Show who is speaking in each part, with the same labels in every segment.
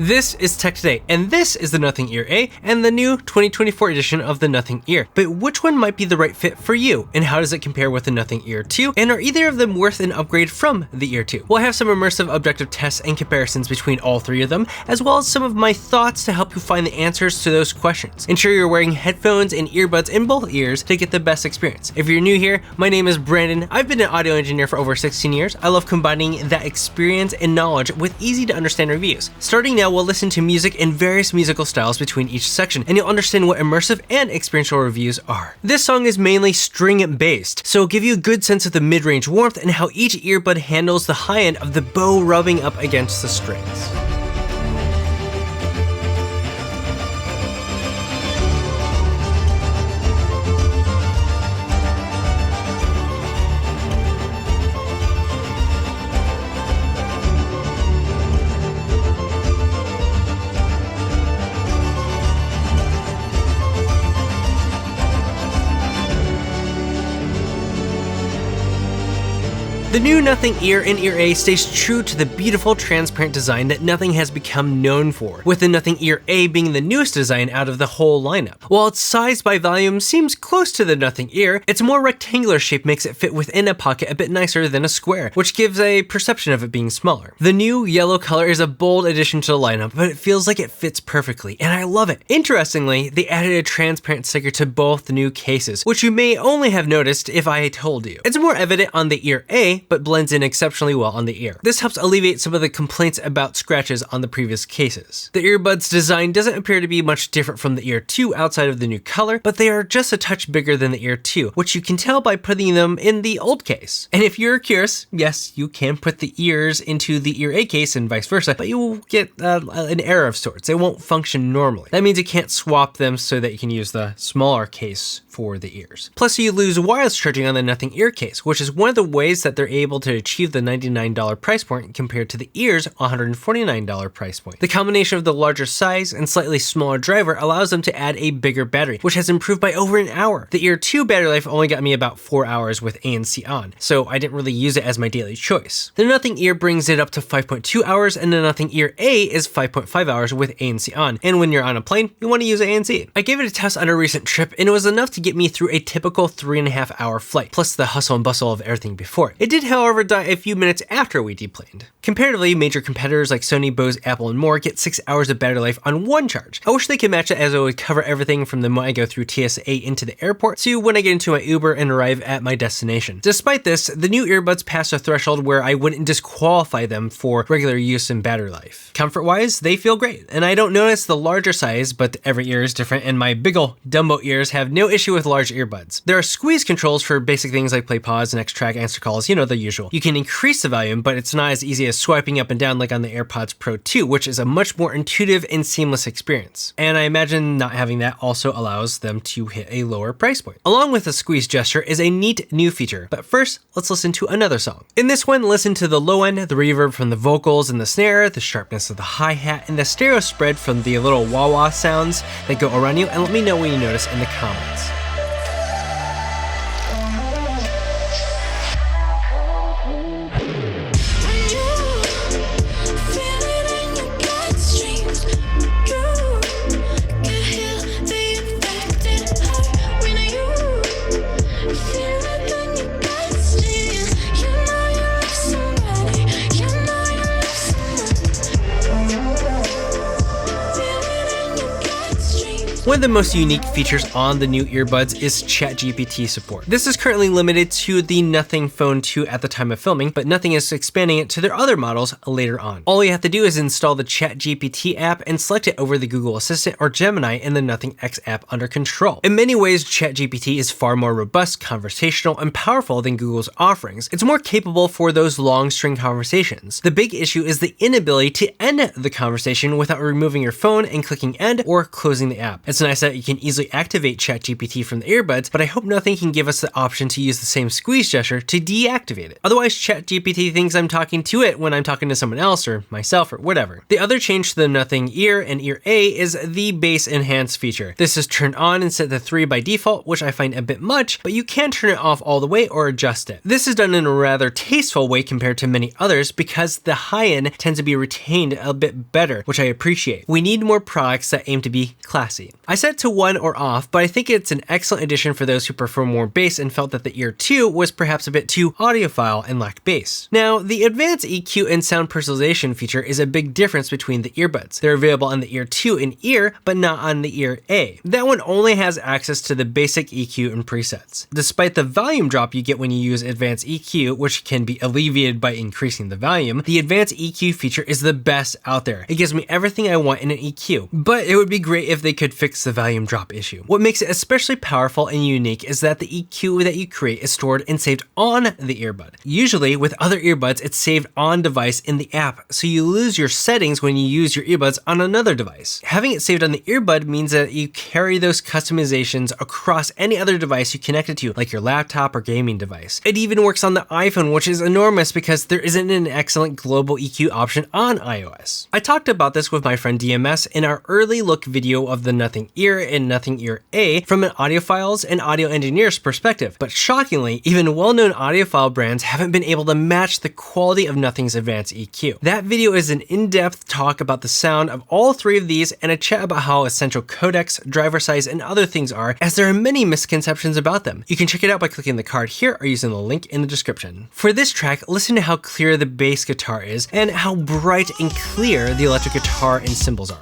Speaker 1: This is Tech Today, and this is the Nothing Ear A and the new 2024 edition of the Nothing Ear. But which one might be the right fit for you, and how does it compare with the Nothing Ear 2, and are either of them worth an upgrade from the Ear 2? We'll have some immersive objective tests and comparisons between all three of them, as well as some of my thoughts to help you find the answers to those questions. Ensure you're wearing headphones and earbuds in both ears to get the best experience. If you're new here, my name is Brandon. I've been an audio engineer for over 16 years. I love combining that experience and knowledge with easy to understand reviews. Starting now, we'll listen to music in various musical styles between each section, and you'll understand what immersive and experiential reviews are. This song is mainly string based, so it'll give you a good sense of the mid-range warmth and how each earbud handles the high end of the bow rubbing up against the strings. The new Nothing Ear and Ear A stays true to the beautiful transparent design that Nothing has become known for, with the Nothing Ear A being the newest design out of the whole lineup. While its size by volume seems close to the Nothing Ear, its more rectangular shape makes it fit within a pocket a bit nicer than a square, which gives a perception of it being smaller. The new yellow color is a bold addition to the lineup, but it feels like it fits perfectly, and I love it. Interestingly, they added a transparent sticker to both the new cases, which you may only have noticed if I told you. It's more evident on the Ear A, but blends in exceptionally well on the ear. This helps alleviate some of the complaints about scratches on the previous cases. The earbuds design doesn't appear to be much different from the Ear 2 outside of the new color, but they are just a touch bigger than the Ear 2, which you can tell by putting them in the old case. And if you're curious, yes, you can put the ears into the Ear A case and vice versa, but you will get an error of sorts. They won't function normally. That means you can't swap them so that you can use the smaller case for the ears. Plus, you lose wireless charging on the Nothing Ear case, which is one of the ways that they're able to achieve the $99 price point compared to the Ear's $149 price point. The combination of the larger size and slightly smaller driver allows them to add a bigger battery, which has improved by over an hour. The Ear 2 battery life only got me about 4 hours with ANC on, so I didn't really use it as my daily choice. The Nothing Ear brings it up to 5.2 hours, and the Nothing Ear A is 5.5 hours with ANC on, and when you're on a plane, you want to use ANC. I gave it a test on a recent trip, and it was enough to get me through a typical 3.5 hour flight, plus the hustle and bustle of everything before. It did, however, die a few minutes after we deplaned. Comparatively, major competitors like Sony, Bose, Apple, and more get 6 hours of battery life on one charge. I wish they could match it, as it would cover everything from the moment I go through TSA into the airport to when I get into my Uber and arrive at my destination. Despite this, the new earbuds pass a threshold where I wouldn't disqualify them for regular use and battery life. Comfort-wise, they feel great, and I don't notice the larger size, but every ear is different, and my big ol' Dumbo ears have no issue with large earbuds. There are squeeze controls for basic things like play, pause, next track, answer calls, you know, the usual. You can increase the volume, but it's not as easy as swiping up and down like on the AirPods Pro 2, which is a much more intuitive and seamless experience. And I imagine not having that also allows them to hit a lower price point. Along with the squeeze gesture is a neat new feature, but first, let's listen to another song. In this one, listen to the low end, the reverb from the vocals and the snare, the sharpness of the hi-hat, and the stereo spread from the little wah-wah sounds that go around you, and let me know what you notice in the comments. One of the most unique features on the new earbuds is ChatGPT support. This is currently limited to the Nothing Phone 2 at the time of filming, but Nothing is expanding it to their other models later on. All you have to do is install the ChatGPT app and select it over the Google Assistant or Gemini in the Nothing X app under Control. In many ways, ChatGPT is far more robust, conversational, and powerful than Google's offerings. It's more capable for those long string conversations. The big issue is the inability to end the conversation without removing your phone and clicking end or closing the app. It's nice that you can easily activate ChatGPT from the earbuds, but I hope nothing can give us the option to use the same squeeze gesture to deactivate it. Otherwise, ChatGPT thinks I'm talking to it when I'm talking to someone else or myself or whatever. The other change to the Nothing Ear and Ear A is the bass enhance feature. This is turned on and set to 3 by default, which I find a bit much, but you can turn it off all the way or adjust it. This is done in a rather tasteful way compared to many others because the high end tends to be retained a bit better, which I appreciate. We need more products that aim to be classy. I set it to 1 or off, but I think it's an excellent addition for those who prefer more bass and felt that the Ear 2 was perhaps a bit too audiophile and lacked bass. Now, the advanced EQ and sound personalization feature is a big difference between the earbuds. They're available on the Ear 2 and Ear, but not on the Ear A. That one only has access to the basic EQ and presets. Despite the volume drop you get when you use advanced EQ, which can be alleviated by increasing the volume, the advanced EQ feature is the best out there. It gives me everything I want in an EQ, but it would be great if they could fix the volume drop issue. What makes it especially powerful and unique is that the EQ that you create is stored and saved on the earbud. Usually with other earbuds, it's saved on device in the app, so you lose your settings when you use your earbuds on another device. Having it saved on the earbud means that you carry those customizations across any other device you connect it to, like your laptop or gaming device. It even works on the iPhone, which is enormous because there isn't an excellent global EQ option on iOS. I talked about this with my friend DMS in our early look video of the Nothing Ear and Nothing Ear A from an audiophile's and audio engineer's perspective, but shockingly, even well-known audiophile brands haven't been able to match the quality of Nothing's advanced EQ. That video is an in-depth talk about the sound of all 3 of these and a chat about how essential codecs, driver size, and other things are, as there are many misconceptions about them. You can check it out by clicking the card here or using the link in the description. For this track, listen to how clear the bass guitar is and how bright and clear the electric guitar and cymbals are.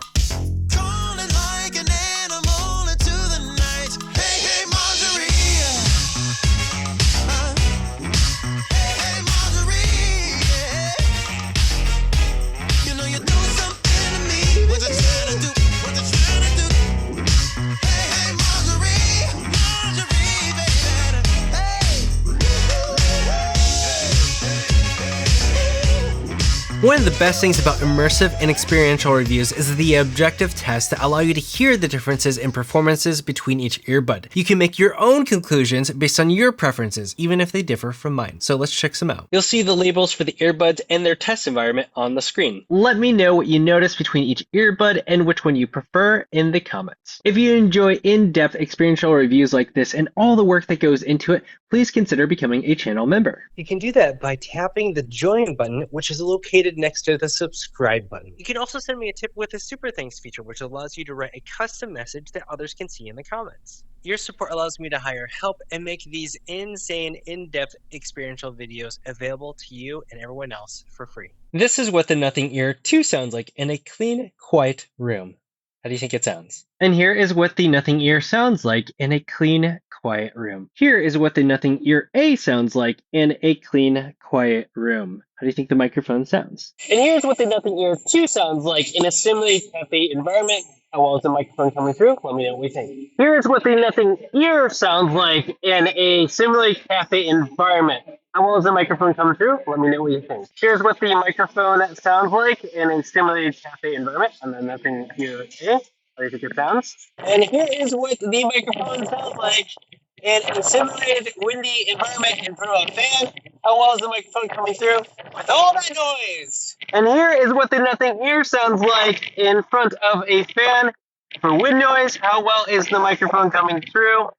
Speaker 1: One of the best things about immersive and experiential reviews is the objective tests that allow you to hear the differences in performances between each earbud. You can make your own conclusions based on your preferences, even if they differ from mine. So let's check some out. You'll see the labels for the earbuds and their test environment on the screen. Let me know what you notice between each earbud and which one you prefer in the comments. If you enjoy in-depth experiential reviews like this and all the work that goes into it, please consider becoming a channel member. You can do that by tapping the join button, which is located next to the subscribe button. You can also send me a tip with the super thanks feature, which allows you to write a custom message that others can see in the comments. Your support allows me to hire help and make these insane, in-depth experiential videos available to you and everyone else for free. This is what the Nothing Ear 2 sounds like in a clean, quiet room. How do you think it sounds? And here is what the Nothing Ear sounds like in a clean, quiet room. Here is what the Nothing Ear A sounds like in a clean, quiet room. How do you think the microphone sounds? And here's what the Nothing Ear 2 sounds like in a simulated cafe environment. How well is the microphone coming through? Let me know what you think. Here's what the Nothing Ear sounds like in a simulated cafe environment. How well is the microphone coming through? Let me know what you think. Here's what the microphone sounds like in a simulated cafe environment. And then Nothing Ear A. How do you think it sounds? And here is what the microphone sounds like in a simulated windy environment in front of a fan. How well is the microphone coming through with all that noise? And here is what the Nothing Ear sounds like in front of a fan for wind noise. How well is the microphone coming through?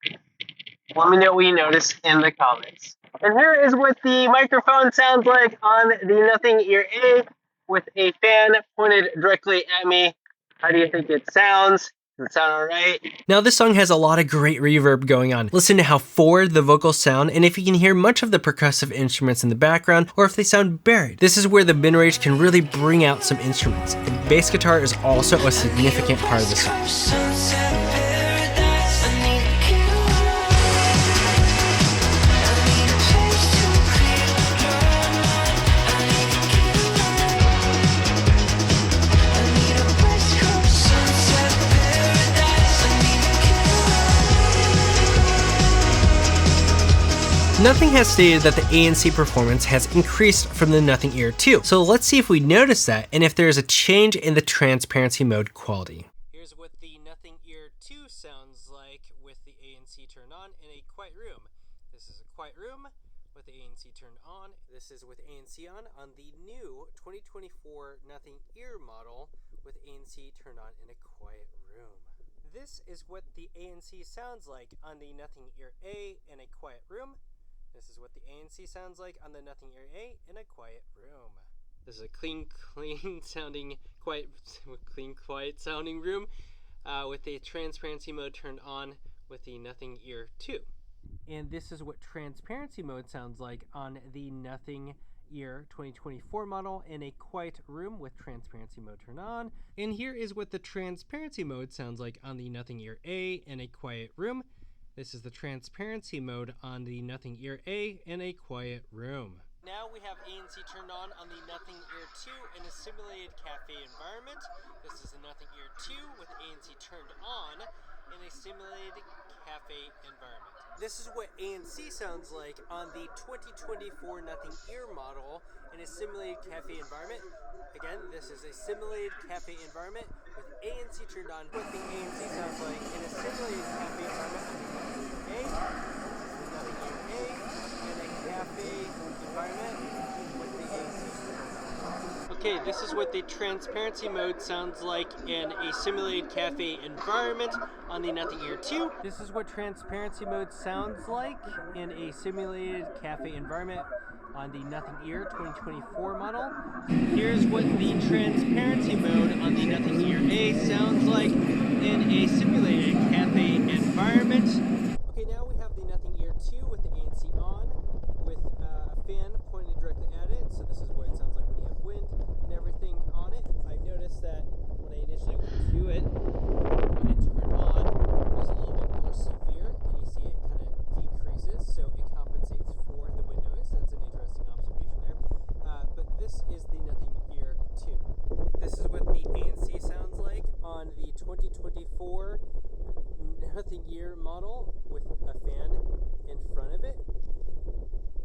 Speaker 1: Let me know what you notice in the comments. And here is what the microphone sounds like on the Nothing Ear A with a fan pointed directly at me. How do you think it sounds? Does it sound alright? Now this song has a lot of great reverb going on. Listen to how forward the vocals sound and if you can hear much of the percussive instruments in the background or if they sound buried. This is where the mid-range can really bring out some instruments. The bass guitar is also a significant part of the song. Nothing has stated that the ANC performance has increased from the Nothing Ear 2, so let's see if we notice that and if there is a change in the transparency mode quality. Here's is what the Nothing Ear 2 sounds like with the ANC turned on in a quiet room. This is a quiet room with the ANC turned on. This is with ANC on the new 2024 Nothing Ear model with ANC turned on in a quiet room. This is what the ANC sounds like on the Nothing Ear A in a quiet room. This is what the ANC sounds like on the Nothing Ear A in a quiet room. This is a clean sounding, quiet sounding room with the transparency mode turned on with the Nothing Ear 2. And this is what transparency mode sounds like on the Nothing Ear 2024 model in a quiet room with transparency mode turned on. And here is what the transparency mode sounds like on the Nothing Ear A in a quiet room. This is the transparency mode on the Nothing Ear A in a quiet room. Now we have ANC turned on the Nothing Ear 2 in a simulated cafe environment. This is the Nothing Ear 2 with ANC turned on in a simulated cafe environment. This is what ANC sounds like on the 2024 Nothing Ear model in a simulated cafe environment. Again, this is a simulated cafe environment with ANC turned on. What the ANC sounds like in a simulated cafe environment on the Nothing Ear A, in a cafe environment with the ANC turned on. Okay, this is what the transparency mode sounds like in a simulated cafe environment on the Nothing Ear 2. This is what transparency mode sounds like in a simulated cafe environment on the Nothing Ear 2024 model. Here's what the transparency mode on the Nothing Ear A sounds like in a simulated cafe environment. Okay, now we have the Nothing Ear 2 with the ANC on, with a fan pointed directly at it. So this is what it sounds like when you have wind and everything on it. I've noticed that when I initially went to it, when it turned on, it was a little bit more severe, and you see it kind of decreases, so it compensates for the wind noise. That's an interesting observation there. But this is the Nothing Ear 2. This is what the ANC sounds like on the 2024 Nothing Ear model with a fan in front of it.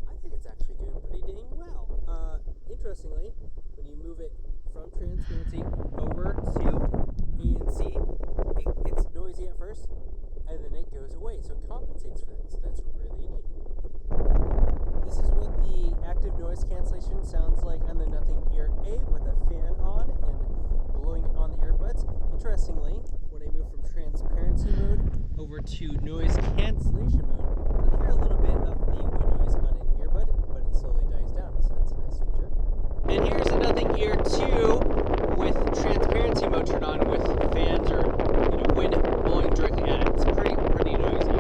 Speaker 1: I think it's actually doing pretty dang well. Interestingly, when you move it from transparency over to ANC, it's noisy at first, and then it goes away, so it compensates for that. So that's really neat. This is what the active noise cancellation sounds like on the Nothing Ear A with a fan on and blowing on the earbuds. Interestingly, when I move from transparency mode over to noise cancellation mode, you'll hear a little bit of the wind noise on an earbud, but it slowly dies down, so that's a nice feature. And here's a Nothing Ear 2 with transparency mode turned on with fans or wind blowing directly at it. It's pretty noisy,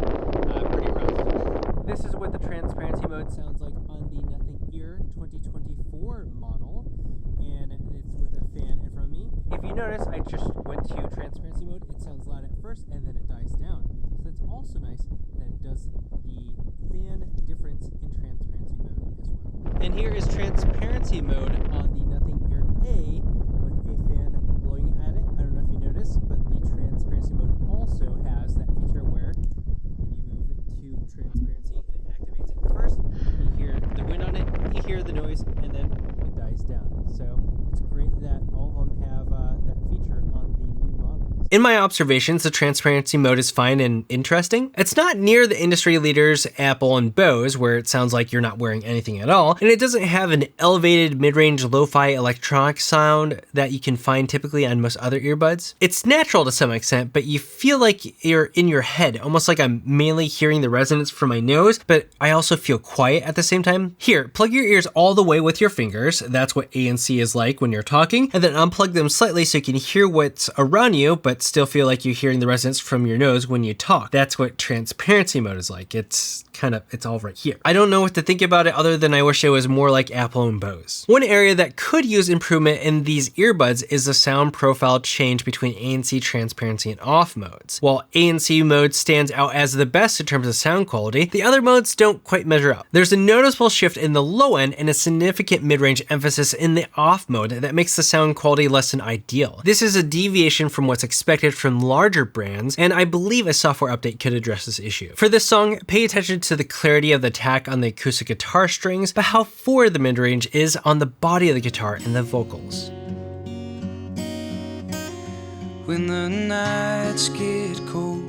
Speaker 1: pretty rough. This is what the transparency mode sounds like on the Nothing Ear 2024 model, and it's with a fan in front of me. If you notice, I just went to transparency mode. It sounds loud at first, and then it dies down. So that's also nice that it does the fan difference in transparency mode as well. And here is transparency mode on the Nothing Ear A with a fan blowing at it. I don't know if you noticed, but the transparency mode also has that feature where when you move it to transparency and it activates it first, you hear the wind on it, you hear the noise, and then it dies down. So it's great that all of them have that feature on the new models. In my observations, the transparency mode is fine and interesting. It's not near the industry leaders Apple and Bose, where it sounds like you're not wearing anything at all, and it doesn't have an elevated mid-range lo-fi electronic sound that you can find typically on most other earbuds. It's natural to some extent, but you feel like you're in your head, almost like I'm mainly hearing the resonance from my nose, but I also feel quiet at the same time. Here, plug your ears all the way with your fingers. That's what ANC is like when you're talking, and then unplug them slightly so you can hear what's around you, but still feel like you're hearing the resonance from your nose when you talk. That's what transparency mode is like. It's all right here. I don't know what to think about it other than I wish it was more like Apple and Bose. One area that could use improvement in these earbuds is the sound profile change between ANC transparency and off modes. While ANC mode stands out as the best in terms of sound quality, the other modes don't quite measure up. There's a noticeable shift in the low end and a significant mid-range emphasis in the off mode that makes the sound quality less than ideal. This is a deviation from what's expected from larger brands, and I believe a software update could address this issue. For this song, pay attention to the clarity of the attack on the acoustic guitar strings, but how forward the mid-range is on the body of the guitar and the vocals.
Speaker 2: when the nights get cold.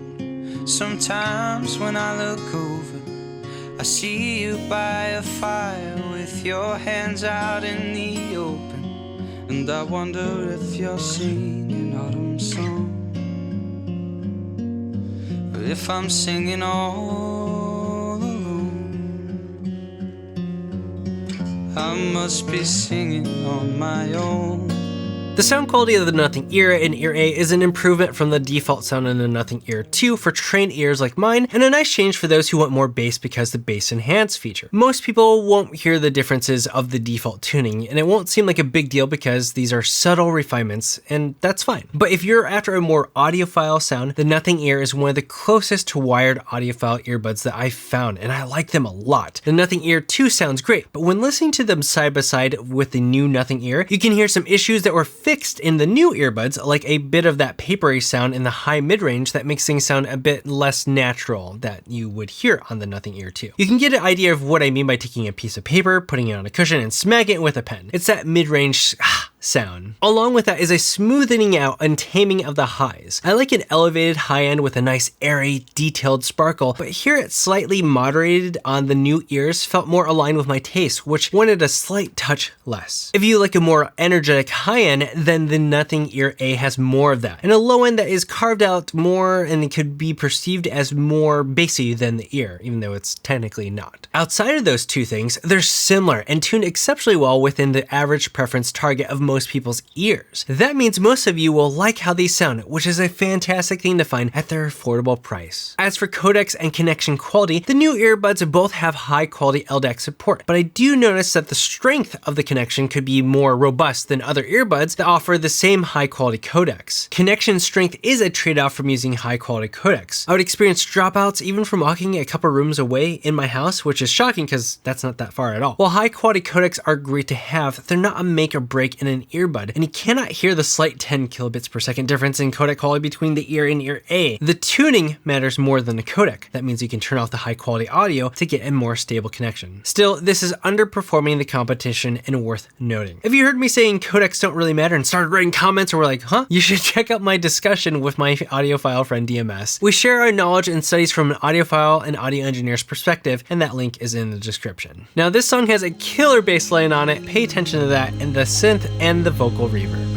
Speaker 2: Sometimes when I look over, I see you by a fire with your hands out in the open, and I wonder if you're singing autumn song, or if I'm singing all alone. I must be singing on my own.
Speaker 1: The sound quality of the Nothing Ear in Ear A is an improvement from the default sound in the Nothing Ear 2 for trained ears like mine, and a nice change for those who want more bass because the bass enhance feature. Most people won't hear the differences of the default tuning, and it won't seem like a big deal because these are subtle refinements, and that's fine. But if you're after a more audiophile sound, the Nothing Ear is one of the closest to wired audiophile earbuds that I've found, and I like them a lot. The Nothing Ear 2 sounds great, but when listening to them side by side with the new Nothing Ear, you can hear some issues that were fixed in the new earbuds, like a bit of that papery sound in the high mid-range that makes things sound a bit less natural that you would hear on the Nothing Ear 2. You can get an idea of what I mean by taking a piece of paper, putting it on a cushion, and smacking it with a pen. It's that mid-range sound. Along with that is a smoothing out and taming of the highs. I like an elevated high end with a nice airy, detailed sparkle, but here it's slightly moderated on the new ears felt more aligned with my taste, which wanted a slight touch less. If you like a more energetic high end, then the Nothing Ear A has more of that, and a low end that is carved out more and it could be perceived as more bassy than the ear, even though it's technically not. Outside of those two things, they're similar and tuned exceptionally well within the average preference target of most people's ears. That means most of you will like how these sound, which is a fantastic thing to find at their affordable price. As for codecs and connection quality, the new earbuds both have high quality LDAC support, but I do notice that the strength of the connection could be more robust than other earbuds that offer the same high quality codecs. Connection strength is a trade-off from using high quality codecs. I would experience dropouts even from walking a couple rooms away in my house, which is shocking because that's not that far at all. While high quality codecs are great to have, they're not a make or break in an earbud, and you cannot hear the slight 10 kilobits per second difference in codec quality between the ear and ear A. The tuning matters more than the codec. That means you can turn off the high quality audio to get a more stable connection. Still, this is underperforming the competition and worth noting. If you heard me saying codecs don't really matter and started writing comments or were like, huh? You should check out my discussion with my audiophile friend DMS. We share our knowledge and studies from an audiophile and audio engineer's perspective, and that link is in the description. Now this song has a killer bass line on it, pay attention to that, and the synth and the vocal reverb.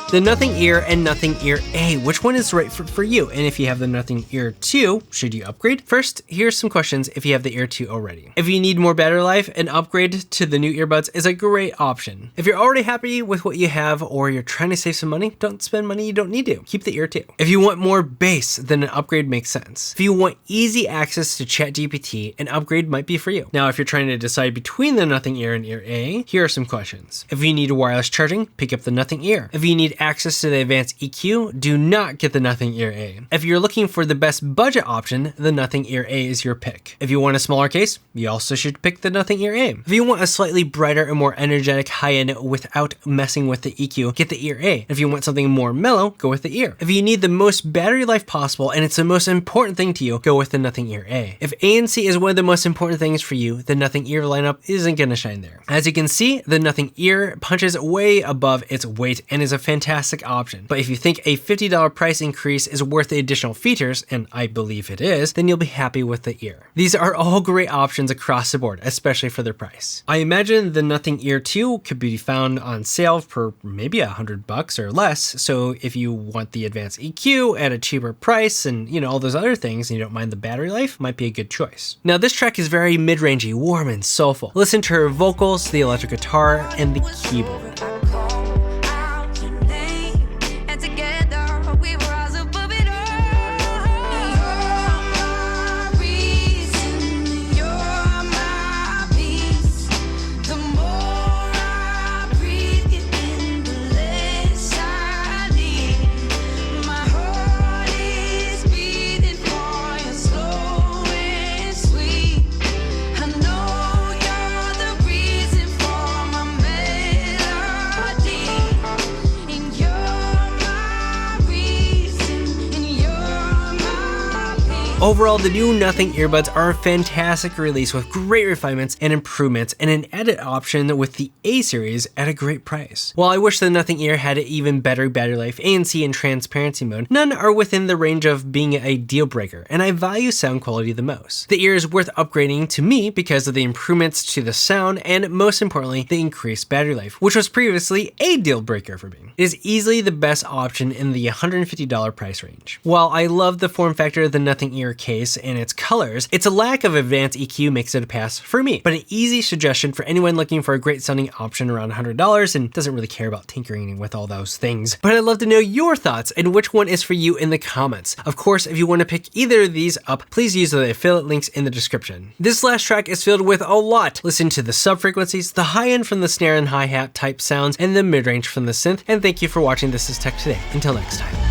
Speaker 1: The Nothing Ear and Nothing Ear A, which one is right for you? And if you have the Nothing Ear 2, should you upgrade? First, here's some questions if you have the Ear 2 already. If you need more battery life, an upgrade to the new earbuds is a great option. If you're already happy with what you have or you're trying to save some money, don't spend money you don't need to. Keep the Ear 2. If you want more bass, then an upgrade makes sense. If you want easy access to ChatGPT, an upgrade might be for you. Now, if you're trying to decide between the Nothing Ear and Ear A, here are some questions. If you need wireless charging, pick up the Nothing Ear. If you need access to the advanced EQ, do not get the Nothing Ear A. If you're looking for the best budget option, the Nothing Ear A is your pick. If you want a smaller case, you also should pick the Nothing Ear A. If you want a slightly brighter and more energetic high-end without messing with the EQ, get the Ear A. If you want something more mellow, go with the Ear. If you need the most battery life possible and it's the most important thing to you, go with the Nothing Ear A. If ANC is one of the most important things for you, the Nothing Ear lineup isn't gonna shine there. As you can see, the Nothing Ear punches way above its weight and is a fantastic option. But if you think a $50 price increase is worth the additional features, and I believe it is, then you'll be happy with the Ear. These are all great options across the board, especially for their price. I imagine the Nothing Ear 2 could be found on sale for maybe $100 or less, so if you want the advanced EQ at a cheaper price and all those other things and you don't mind the battery life, might be a good choice. Now this track is very mid-rangey, warm and soulful. Listen to her vocals, the electric guitar, and the keyboard. Overall, the new Nothing earbuds are a fantastic release with great refinements and improvements, and an added option with the A series at a great price. While I wish the Nothing Ear had an even better battery life, ANC, and transparency mode, none are within the range of being a deal breaker, and I value sound quality the most. The ear is worth upgrading to me because of the improvements to the sound, and most importantly, the increased battery life, which was previously a deal breaker for me. It is easily the best option in the $150 price range. While I love the form factor of the Nothing Ear case and its colors, its lack of advanced EQ makes it a pass for me, but an easy suggestion for anyone looking for a great sounding option around $100 and doesn't really care about tinkering with all those things. But I'd love to know your thoughts and which one is for you in the comments. Of course, if you want to pick either of these up, please use the affiliate links in the description. This last track is filled with a lot. Listen to the sub frequencies, the high end from the snare and hi-hat type sounds, and the mid-range from the synth. And thank you for watching This Is Tech Today. Until next time.